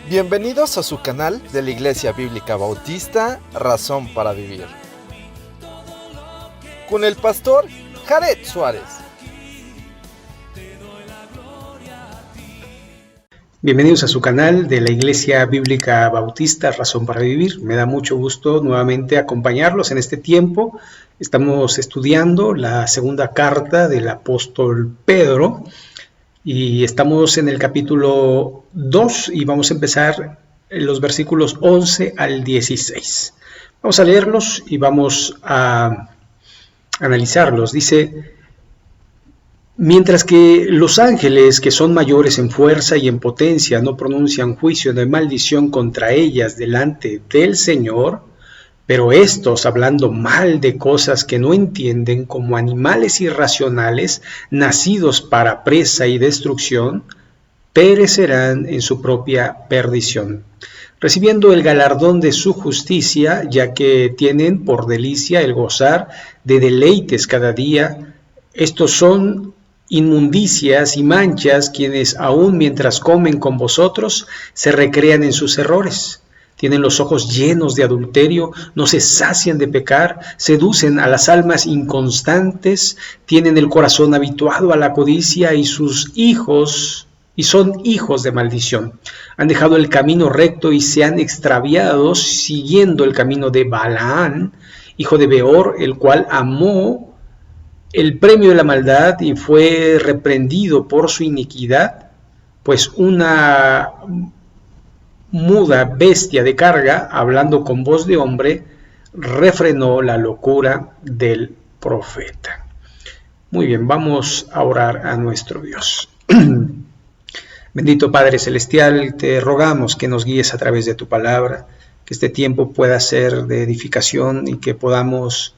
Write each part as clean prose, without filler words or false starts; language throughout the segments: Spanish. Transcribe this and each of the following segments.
Bienvenidos a su canal de la Iglesia Bíblica Bautista, Razón para Vivir, con el pastor Jared Suárez. Bienvenidos a su canal de la Iglesia Bíblica Bautista, Razón para Vivir. Me da mucho gusto nuevamente acompañarlos en este tiempo. Estamos estudiando la segunda carta del apóstol Pedro y estamos en el capítulo 2 y vamos a empezar en los versículos 11 al 16. Vamos a leerlos y vamos a analizarlos. Dice: mientras que los ángeles, que son mayores en fuerza y en potencia, no pronuncian juicio de maldición contra ellas delante del Señor, pero estos, hablando mal de cosas que no entienden, como animales irracionales, nacidos para presa y destrucción, perecerán en su propia perdición, recibiendo el galardón de su justicia, ya que tienen por delicia el gozar de deleites cada día. Estos son inmundicias y manchas, quienes aun mientras comen con vosotros se recrean en sus errores. Tienen los ojos llenos de adulterio, no se sacian de pecar, seducen a las almas inconstantes, tienen el corazón habituado a la codicia y son hijos de maldición. Han dejado el camino recto y se han extraviado siguiendo el camino de Balaán, hijo de Beor, el cual amó el premio de la maldad y fue reprendido por su iniquidad, pues una muda bestia de carga, hablando con voz de hombre, refrenó la locura del profeta. Muy bien, vamos a orar a nuestro Dios. Bendito Padre Celestial, te rogamos que nos guíes a través de tu palabra, que este tiempo pueda ser de edificación y que podamos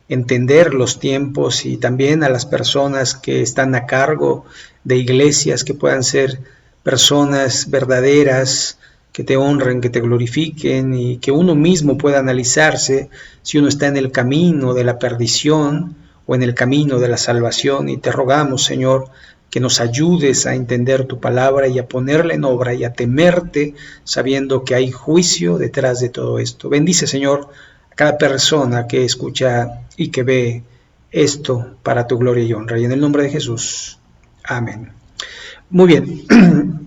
entender los tiempos y también a las personas que están a cargo de iglesias, que puedan ser personas verdaderas, que te honren, que te glorifiquen y que uno mismo pueda analizarse si uno está en el camino de la perdición o en el camino de la salvación. Y te rogamos, Señor, que nos ayudes a entender tu palabra y a ponerla en obra y a temerte, sabiendo que hay juicio detrás de todo esto. Bendice, Señor, a cada persona que escucha y que ve esto para tu gloria y honra. Y en el nombre de Jesús. Amén. Muy bien.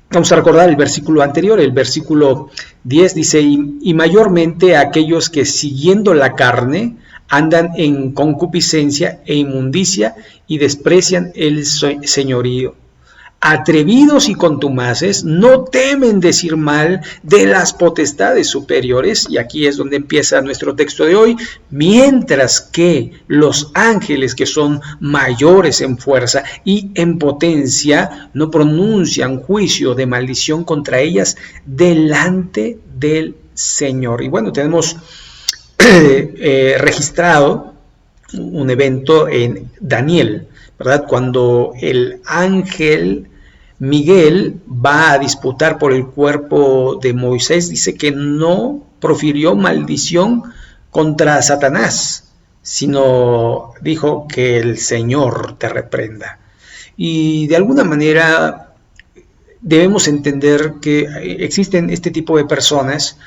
Vamos a recordar el versículo anterior, el versículo 10 dice: y mayormente aquellos que siguiendo la carne andan en concupiscencia e inmundicia y desprecian el señorío. Atrevidos y contumaces, no temen decir mal de las potestades superiores, y aquí es donde empieza nuestro texto de hoy, mientras que los ángeles, que son mayores en fuerza y en potencia, no pronuncian juicio de maldición contra ellas delante del Señor. Y bueno, tenemos registrado un evento en Daniel, ¿verdad? Cuando el ángel Miguel va a disputar por el cuerpo de Moisés, dice que no profirió maldición contra Satanás, sino dijo que el Señor te reprenda. Y de alguna manera debemos entender que existen este tipo de personas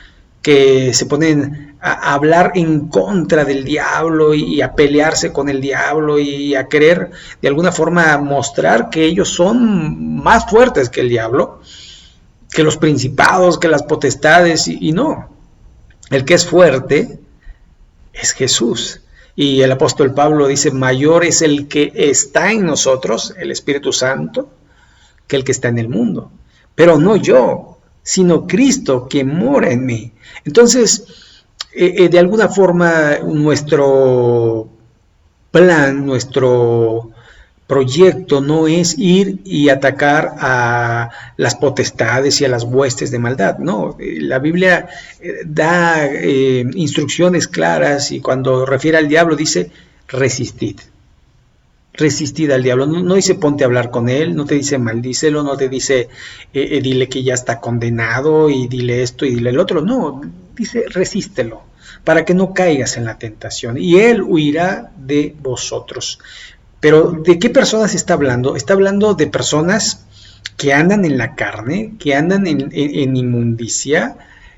que se ponen a hablar en contra del diablo y a pelearse con el diablo y a querer de alguna forma mostrar que ellos son más fuertes que el diablo, que los principados, que las potestades, y no. El que es fuerte es Jesús. Y el apóstol Pablo dice: mayor es el que está en nosotros, el Espíritu Santo, que el que está en el mundo. Pero no yo, sino Cristo que mora en mí. Entonces, de alguna forma, nuestro plan, nuestro proyecto no es ir y atacar a las potestades y a las huestes de maldad. No, la Biblia da instrucciones claras, y cuando refiere al diablo dice: resistid. Resistid al diablo, no dice ponte a hablar con él, no te dice maldícelo, no te dice dile que ya está condenado y dile esto y dile el otro, no, dice resístelo para que no caigas en la tentación y él huirá de vosotros. Pero ¿de qué personas está hablando? Está hablando de personas que andan en la carne, que andan en inmundicia,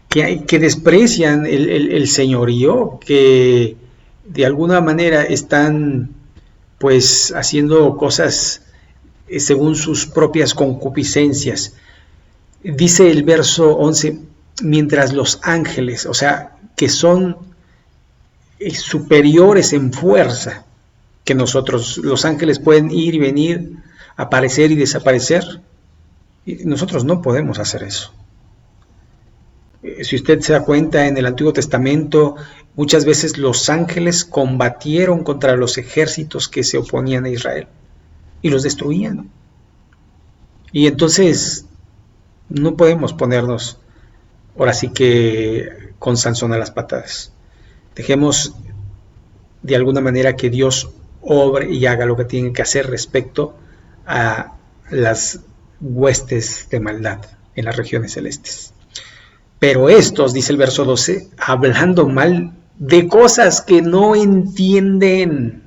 que desprecian el señorío, que de alguna manera están pues haciendo cosas según sus propias concupiscencias. Dice el verso 11, mientras los ángeles, o sea, que son superiores en fuerza que nosotros, los ángeles pueden ir y venir, aparecer y desaparecer, y nosotros no podemos hacer eso. Si usted se da cuenta, en el Antiguo Testamento muchas veces los ángeles combatieron contra los ejércitos que se oponían a Israel y los destruían. Y entonces no podemos ponernos ahora sí que con Sansón a las patadas. Dejemos de alguna manera que Dios obre y haga lo que tiene que hacer respecto a las huestes de maldad en las regiones celestes. Pero estos, dice el verso 12, hablando mal de cosas que no entienden.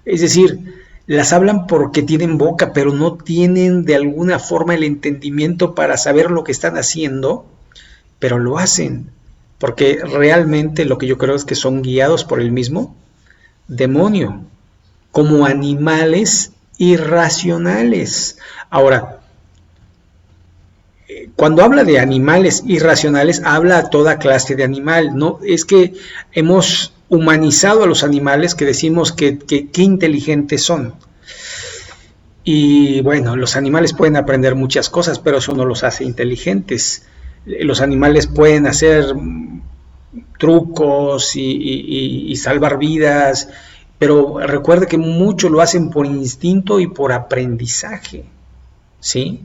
Es decir, las hablan porque tienen boca, pero no tienen de alguna forma el entendimiento para saber lo que están haciendo, pero lo hacen, porque realmente lo que yo creo es que son guiados por el mismo demonio, como animales irracionales. Ahora, cuando habla de animales irracionales, habla a toda clase de animal. No es que hemos humanizado a los animales, que decimos que inteligentes son. Y bueno, los animales pueden aprender muchas cosas, pero eso no los hace inteligentes. Los animales pueden hacer trucos y salvar vidas, pero recuerde que mucho lo hacen por instinto y por aprendizaje, ¿sí?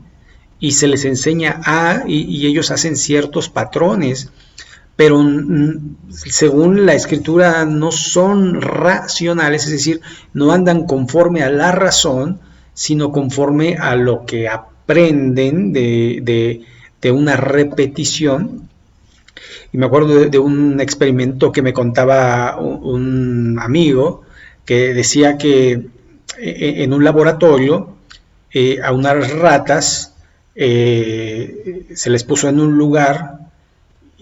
Y se les enseña y ellos hacen ciertos patrones, pero según la Escritura no son racionales, es decir, no andan conforme a la razón, sino conforme a lo que aprenden de una repetición. Y me acuerdo de un experimento que me contaba un amigo, que decía que en un laboratorio a unas ratas se les puso en un lugar,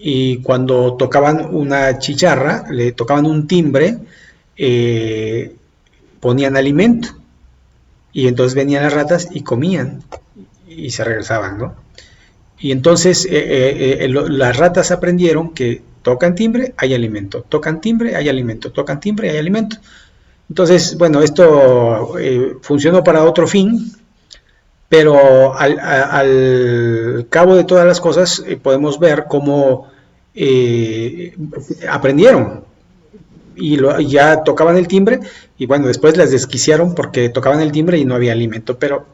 y cuando tocaban una chicharra, le tocaban un timbre, ponían alimento, y entonces venían las ratas y comían y se regresaban, ¿no? Y entonces las ratas aprendieron que tocan timbre, hay alimento, tocan timbre, hay alimento, tocan timbre, hay alimento. Entonces, bueno, esto funcionó para otro fin, pero al cabo de todas las cosas podemos ver cómo aprendieron y ya tocaban el timbre, y bueno, después las desquiciaron porque tocaban el timbre y no había alimento, pero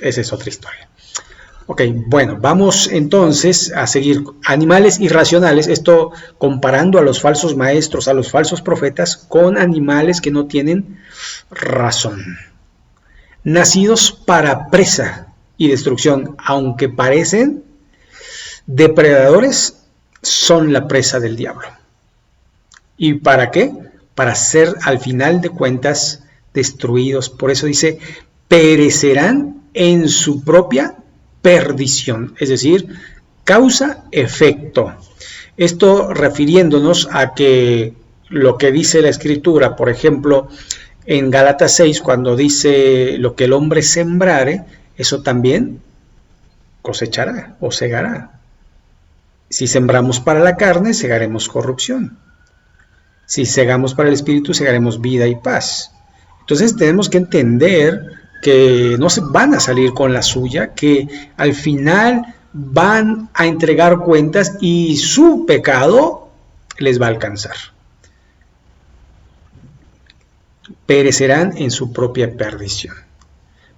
esa es otra historia. Ok, bueno, vamos entonces a seguir. Animales irracionales, esto comparando a los falsos maestros, a los falsos profetas, con animales que no tienen razón. Nacidos para presa y destrucción, aunque parecen depredadores, son la presa del diablo. ¿Y para qué? Para ser al final de cuentas destruidos. Por eso dice, perecerán en su propia perdición, es decir, causa-efecto. Esto refiriéndonos a que lo que dice la Escritura, por ejemplo, en Gálatas 6, cuando dice lo que el hombre sembrare, eso también cosechará o segará. Si sembramos para la carne, segaremos corrupción. Si segamos para el espíritu, segaremos vida y paz. Entonces tenemos que entender que no se van a salir con la suya, que al final van a entregar cuentas y su pecado les va a alcanzar. Perecerán en su propia perdición.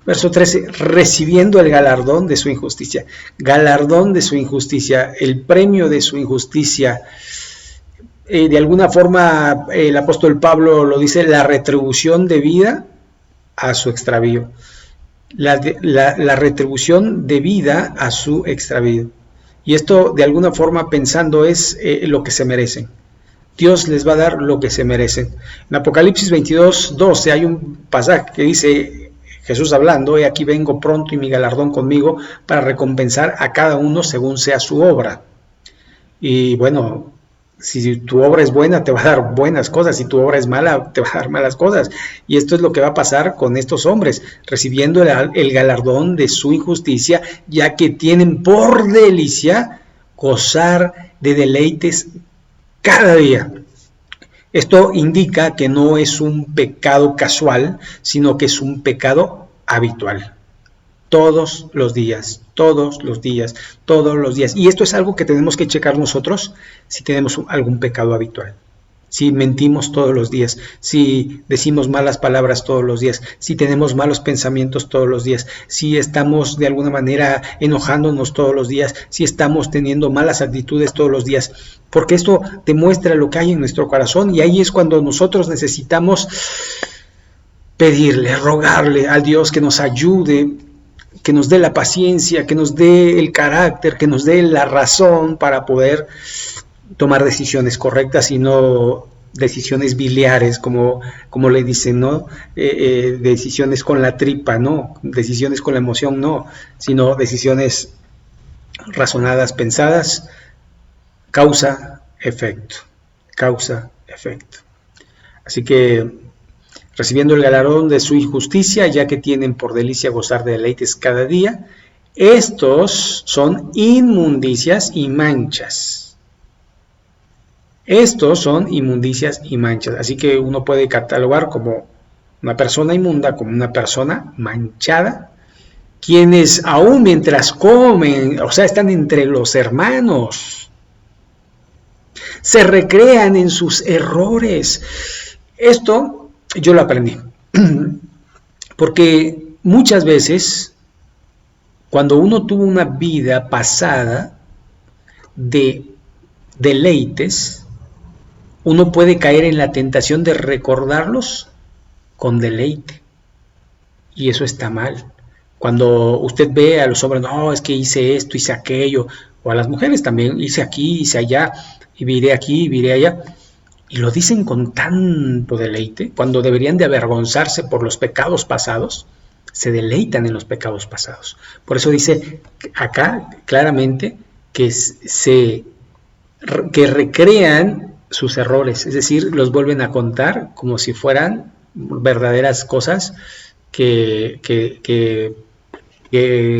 Verso 13, recibiendo el galardón de su injusticia. Galardón de su injusticia, el premio de su injusticia. De alguna forma el apóstol Pablo lo dice, la retribución debida a su extravío. La retribución debida a su extravío. Y esto de alguna forma pensando es lo que se merecen. Dios les va a dar lo que se merecen. En Apocalipsis 22:12 hay un pasaje que dice, Jesús hablando, he aquí vengo pronto y mi galardón conmigo para recompensar a cada uno según sea su obra. Y bueno, si tu obra es buena, te va a dar buenas cosas. Si tu obra es mala, te va a dar malas cosas. Y esto es lo que va a pasar con estos hombres, recibiendo el galardón de su injusticia, ya que tienen por delicia gozar de deleites cada día. Esto indica que no es un pecado casual, sino que es un pecado habitual. Todos los días, todos los días, todos los días. Y esto es algo que tenemos que checar nosotros si tenemos algún pecado habitual. Si mentimos todos los días, si decimos malas palabras todos los días, si tenemos malos pensamientos todos los días, si estamos de alguna manera enojándonos todos los días, si estamos teniendo malas actitudes todos los días, porque esto demuestra lo que hay en nuestro corazón y ahí es cuando nosotros necesitamos pedirle, rogarle a Dios que nos ayude, que nos dé la paciencia, que nos dé el carácter, que nos dé la razón para poder tomar decisiones correctas y no decisiones biliares, como le dicen, ¿no? Decisiones con la tripa, no, decisiones con la emoción, no, sino decisiones razonadas, pensadas, causa, efecto, causa, efecto. Así que, recibiendo el galardón de su injusticia, ya que tienen por delicia gozar de deleites cada día, estos son inmundicias y manchas. Estos son inmundicias y manchas, así que uno puede catalogar como una persona inmunda, como una persona manchada, quienes aún mientras comen, o sea, están entre los hermanos, se recrean en sus errores. Esto yo lo aprendí, porque muchas veces, cuando uno tuvo una vida pasada de deleites, uno puede caer en la tentación de recordarlos con deleite. Y eso está mal. Cuando usted ve a los hombres, no, es que hice esto, hice aquello, o a las mujeres también, hice aquí, hice allá, y viré aquí, y viré allá, y lo dicen con tanto deleite, cuando deberían de avergonzarse por los pecados pasados, se deleitan en los pecados pasados. Por eso dice acá claramente que recrean sus errores, es decir, los vuelven a contar como si fueran verdaderas cosas que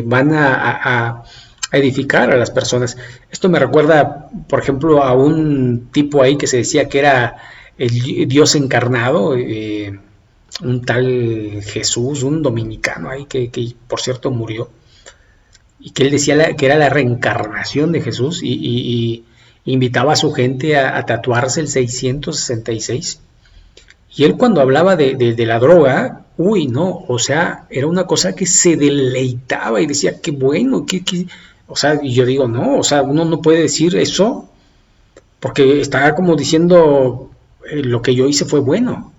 van a edificar a las personas. Esto me recuerda, por ejemplo, a un tipo ahí que se decía que era el Dios encarnado, un tal Jesús, un dominicano ahí que por cierto murió, y que él decía que era la reencarnación de Jesús y invitaba a su gente a tatuarse el 666. Y él cuando hablaba de la droga, o sea, era una cosa que se deleitaba y decía, qué bueno, o sea, y yo digo, no, o sea, uno no puede decir eso porque está como diciendo, lo que yo hice fue bueno,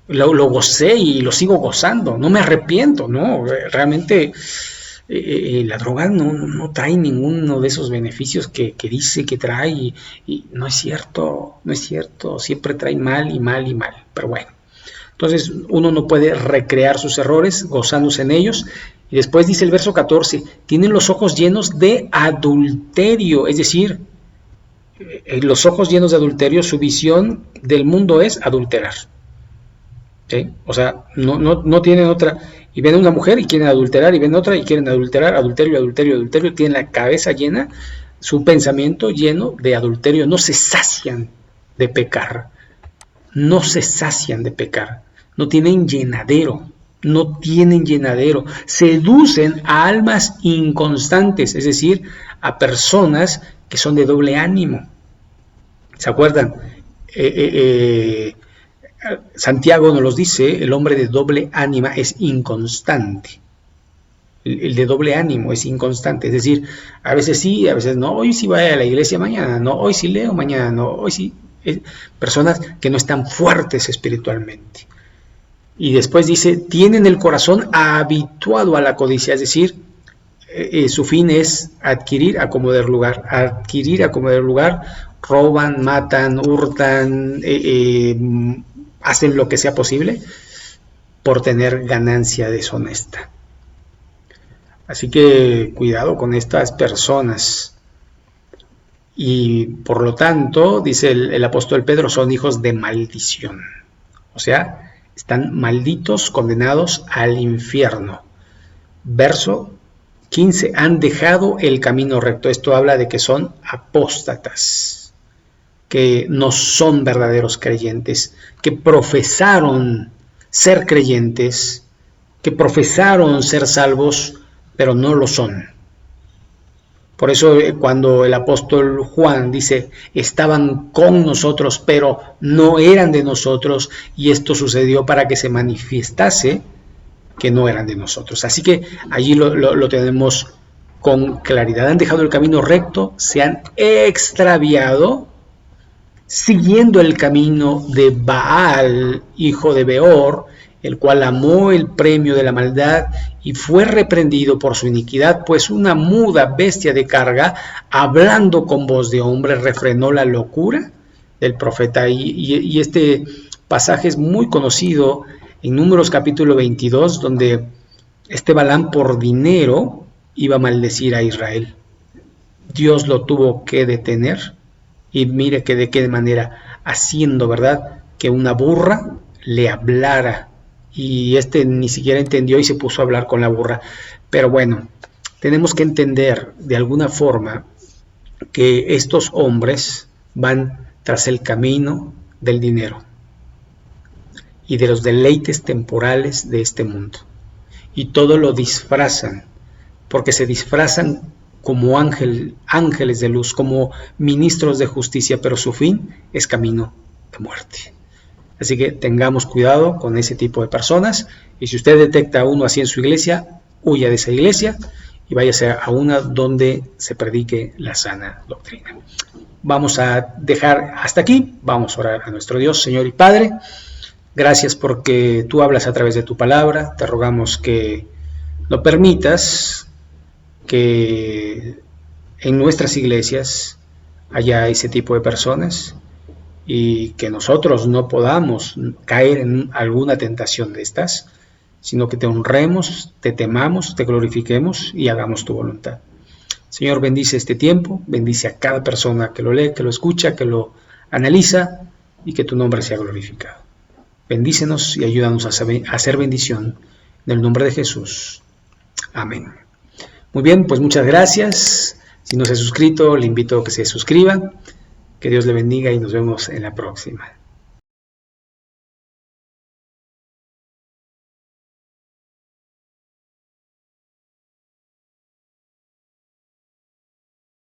lo gocé y lo sigo gozando, no me arrepiento, no, realmente la droga no trae ninguno de esos beneficios que dice que trae y no es cierto, siempre trae mal y mal y mal, pero bueno. Entonces uno no puede recrear sus errores gozándose en ellos. Y después dice el verso 14, tienen los ojos llenos de adulterio, es decir, los ojos llenos de adulterio, su visión del mundo es adulterar. ¿Sí? O sea, no tienen otra, y ven una mujer y quieren adulterar, y ven otra y quieren adulterar, adulterio, tienen la cabeza llena, su pensamiento lleno de adulterio, no se sacian de pecar, no tienen llenadero, seducen a almas inconstantes, es decir, a personas que son de doble ánimo. ¿Se acuerdan? Santiago nos los dice, el hombre de doble ánima es inconstante. El de doble ánimo es inconstante, es decir, a veces sí, a veces no, hoy sí voy a la iglesia, mañana no, hoy sí leo, mañana no, hoy sí. Personas que no están fuertes espiritualmente. Y después dice, tienen el corazón habituado a la codicia, es decir, su fin es adquirir a como der lugar, roban, matan, hurtan, hacen lo que sea posible por tener ganancia deshonesta. Así que cuidado con estas personas. Y por lo tanto, dice el apóstol Pedro, son hijos de maldición. O sea, están malditos, condenados al infierno. Verso 15, han dejado el camino recto. Esto habla de que son apóstatas, que no son verdaderos creyentes, que profesaron ser creyentes, que profesaron ser salvos, pero no lo son. Por eso cuando el apóstol Juan dice, estaban con nosotros, pero no eran de nosotros, y esto sucedió para que se manifestase que no eran de nosotros. Así que allí lo tenemos con claridad. Han dejado el camino recto, se han extraviado, siguiendo el camino de Baal, hijo de Beor, el cual amó el premio de la maldad y fue reprendido por su iniquidad, pues una muda bestia de carga, hablando con voz de hombre, refrenó la locura del profeta. Y este pasaje es muy conocido en Números capítulo 22, donde este Balaam por dinero iba a maldecir a Israel. Dios lo tuvo que detener, y mire que de qué manera, haciendo, ¿verdad?, que una burra le hablara, y ni siquiera entendió y se puso a hablar con la burra. Pero bueno, tenemos que entender de alguna forma que estos hombres van tras el camino del dinero y de los deleites temporales de este mundo, y todo lo disfrazan, porque se disfrazan como ángeles de luz, como ministros de justicia, pero su fin es camino de muerte. Así que tengamos cuidado con ese tipo de personas, y si usted detecta a uno así en su iglesia, huya de esa iglesia y váyase a una donde se predique la sana doctrina. Vamos a dejar hasta aquí, vamos a orar a nuestro Dios, Señor y Padre. Gracias porque tú hablas a través de tu palabra, te rogamos que no permitas que en nuestras iglesias haya ese tipo de personas, y que nosotros no podamos caer en alguna tentación de estas, sino que te honremos, te temamos, te glorifiquemos y hagamos tu voluntad. Señor, bendice este tiempo, bendice a cada persona que lo lee, que lo escucha, que lo analiza, y que tu nombre sea glorificado. Bendícenos y ayúdanos a hacer bendición en el nombre de Jesús. Amén. Muy bien, pues muchas gracias. Si no se ha suscrito, le invito a que se suscriba. Que Dios le bendiga y nos vemos en la próxima.